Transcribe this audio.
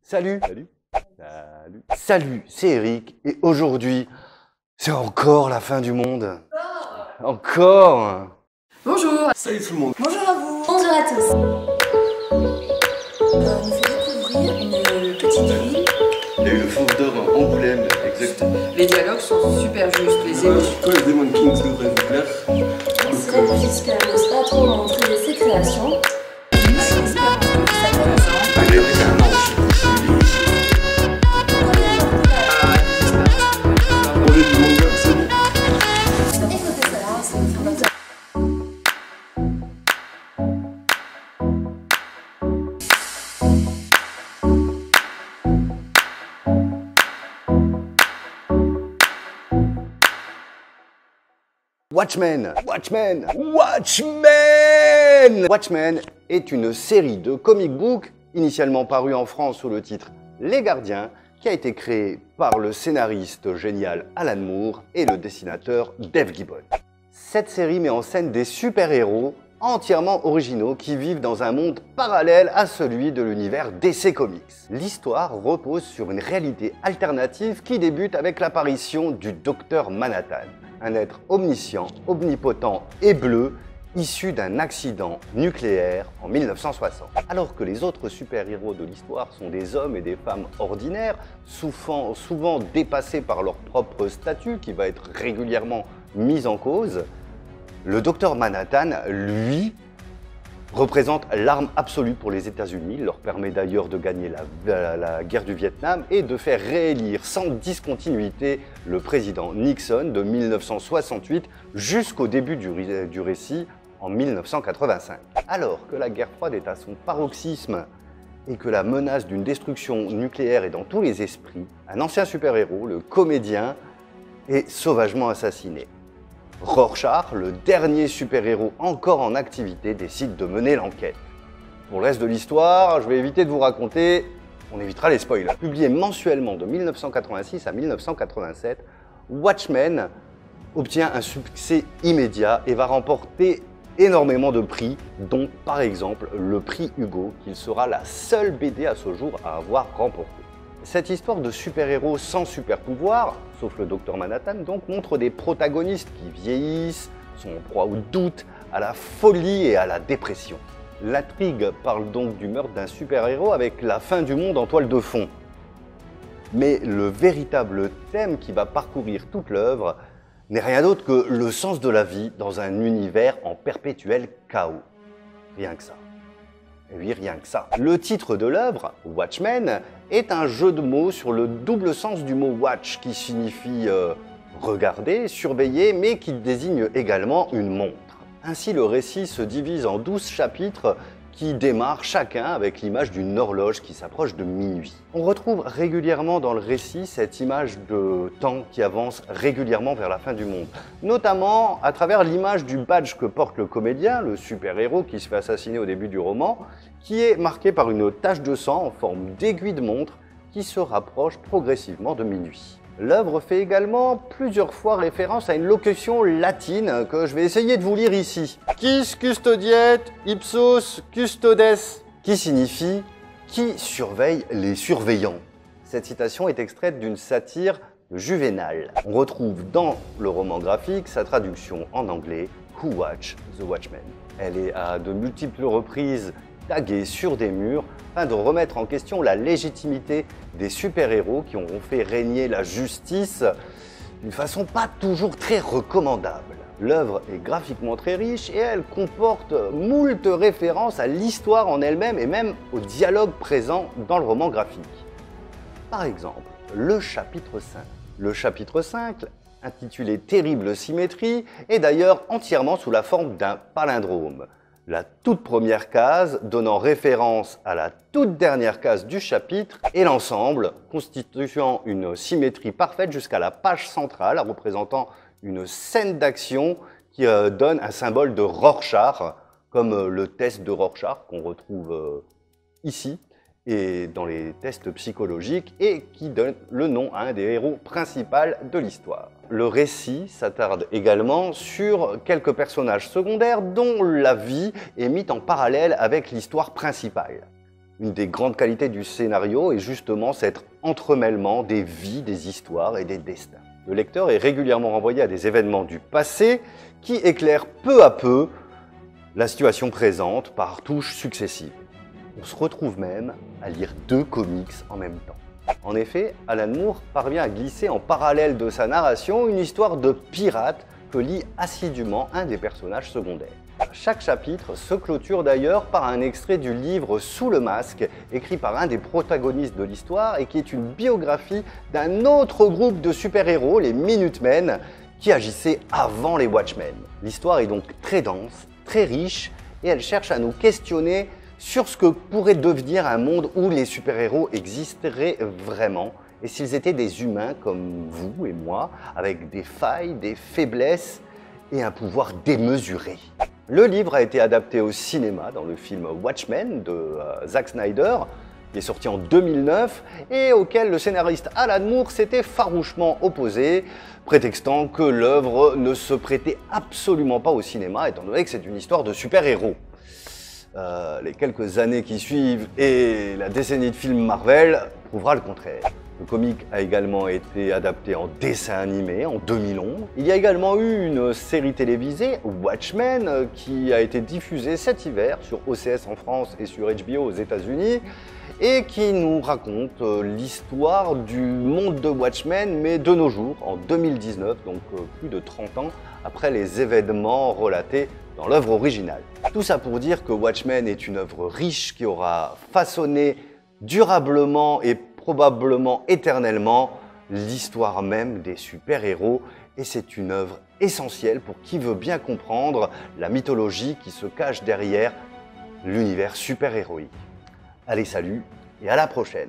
Salut. Salut, c'est Eric et aujourd'hui, c'est encore la fin du monde. Encore. Bonjour. Salut tout le monde. Bonjour à vous. Bonjour à tous. On nous fait découvrir une petite ville. Il y a eu le Fonds d'or à Angoulême, exactement. Les dialogues sont super justes, les émotions. Pourquoi les Demon Kings devraient vous plaire? Cela puisqu'elle n'ose pas trop montrer ses créations. Pour les du manga, c'est bon. Écoutez cela, c'est une photo. Watchmen est une série de comic books initialement parue en France sous le titre Les Gardiens, qui a été créée par le scénariste génial Alan Moore et le dessinateur Dave Gibbons. Cette série met en scène des super-héros entièrement originaux qui vivent dans un monde parallèle à celui de l'univers DC Comics. L'histoire repose sur une réalité alternative qui débute avec l'apparition du Docteur Manhattan, un être omniscient, omnipotent et bleu, issu d'un accident nucléaire en 1960. Alors que les autres super-héros de l'histoire sont des hommes et des femmes ordinaires, souvent dépassés par leur propre statut qui va être régulièrement mis en cause, le Docteur Manhattan, lui, représente l'arme absolue pour les États-Unis, leur permet d'ailleurs de gagner la guerre du Vietnam et de faire réélire sans discontinuité le président Nixon de 1968 jusqu'au début du récit en 1985. Alors que la guerre froide est à son paroxysme et que la menace d'une destruction nucléaire est dans tous les esprits, un ancien super-héros, le comédien, est sauvagement assassiné. Rorschach, le dernier super-héros encore en activité, décide de mener l'enquête. Pour le reste de l'histoire, je vais éviter de vous raconter, on évitera les spoilers. Publié mensuellement de 1986 à 1987, Watchmen obtient un succès immédiat et va remporter énormément de prix, dont par exemple le prix Hugo, qu'il sera la seule BD à ce jour à avoir remporté. Cette histoire de super-héros sans super-pouvoir, sauf le Docteur Manhattan, donc montre des protagonistes qui vieillissent, sont en proie au doute, à la folie et à la dépression. L'intrigue parle donc du meurtre d'un super-héros avec la fin du monde en toile de fond. Mais le véritable thème qui va parcourir toute l'œuvre n'est rien d'autre que le sens de la vie dans un univers en perpétuel chaos. Rien que ça. Et oui, rien que ça. Le titre de l'œuvre, Watchmen, est un jeu de mots sur le double sens du mot watch, qui signifie regarder, surveiller, mais qui désigne également une montre. Ainsi, le récit se divise en 12 chapitres qui démarrent chacun avec l'image d'une horloge qui s'approche de minuit. On retrouve régulièrement dans le récit cette image de temps qui avance régulièrement vers la fin du monde, notamment à travers l'image du badge que porte le comédien, le super-héros qui se fait assassiner au début du roman, qui est marqué par une tache de sang en forme d'aiguille de montre qui se rapproche progressivement de minuit. L'œuvre fait également plusieurs fois référence à une locution latine que je vais essayer de vous lire ici. Quis custodiet ipsos custodes, qui signifie « qui surveille les surveillants ». Cette citation est extraite d'une satire de Juvénal. On retrouve dans le roman graphique sa traduction en anglais « Who Watch the Watchmen ». Elle est à de multiples reprises taguée sur des murs afin de remettre en question la légitimité des super-héros qui auront fait régner la justice d'une façon pas toujours très recommandable. L'œuvre est graphiquement très riche et elle comporte moult références à l'histoire en elle-même et même au dialogue présent dans le roman graphique. Par exemple, le chapitre 5. Le chapitre 5, intitulé « Terrible symétrie », est d'ailleurs entièrement sous la forme d'un palindrome. La toute première case donnant référence à la toute dernière case du chapitre et l'ensemble constituant une symétrie parfaite jusqu'à la page centrale représentant une scène d'action qui donne un symbole de Rorschach, comme le test de Rorschach qu'on retrouve ici et dans les tests psychologiques et qui donne le nom à un des héros principaux de l'histoire. Le récit s'attarde également sur quelques personnages secondaires dont la vie est mise en parallèle avec l'histoire principale. Une des grandes qualités du scénario est justement cet entremêlement des vies, des histoires et des destins. Le lecteur est régulièrement renvoyé à des événements du passé qui éclairent peu à peu la situation présente par touches successives. On se retrouve même à lire 2 comics en même temps. En effet, Alan Moore parvient à glisser en parallèle de sa narration une histoire de pirate que lit assidûment un des personnages secondaires. Chaque chapitre se clôture d'ailleurs par un extrait du livre Sous le masque, écrit par un des protagonistes de l'histoire et qui est une biographie d'un autre groupe de super-héros, les Minutemen, qui agissaient avant les Watchmen. L'histoire est donc très dense, très riche, et elle cherche à nous questionner sur ce que pourrait devenir un monde où les super-héros existeraient vraiment, et s'ils étaient des humains comme vous et moi, avec des failles, des faiblesses et un pouvoir démesuré. Le livre a été adapté au cinéma dans le film Watchmen de Zack Snyder, qui est sorti en 2009 et auquel le scénariste Alan Moore s'était farouchement opposé, prétextant que l'œuvre ne se prêtait absolument pas au cinéma, étant donné que c'est une histoire de super-héros. Les quelques années qui suivent et la décennie de films Marvel prouvera le contraire. Le comic a également été adapté en dessin animé en 2011. Il y a également eu une série télévisée, Watchmen, qui a été diffusée cet hiver sur OCS en France et sur HBO aux États-Unis et qui nous raconte l'histoire du monde de Watchmen, mais de nos jours, en 2019, donc plus de 30 ans après les événements relatés dans l'œuvre originale. Tout ça pour dire que Watchmen est une œuvre riche qui aura façonné durablement et probablement éternellement l'histoire même des super-héros, et c'est une œuvre essentielle pour qui veut bien comprendre la mythologie qui se cache derrière l'univers super-héroïque. Allez, salut et à la prochaine!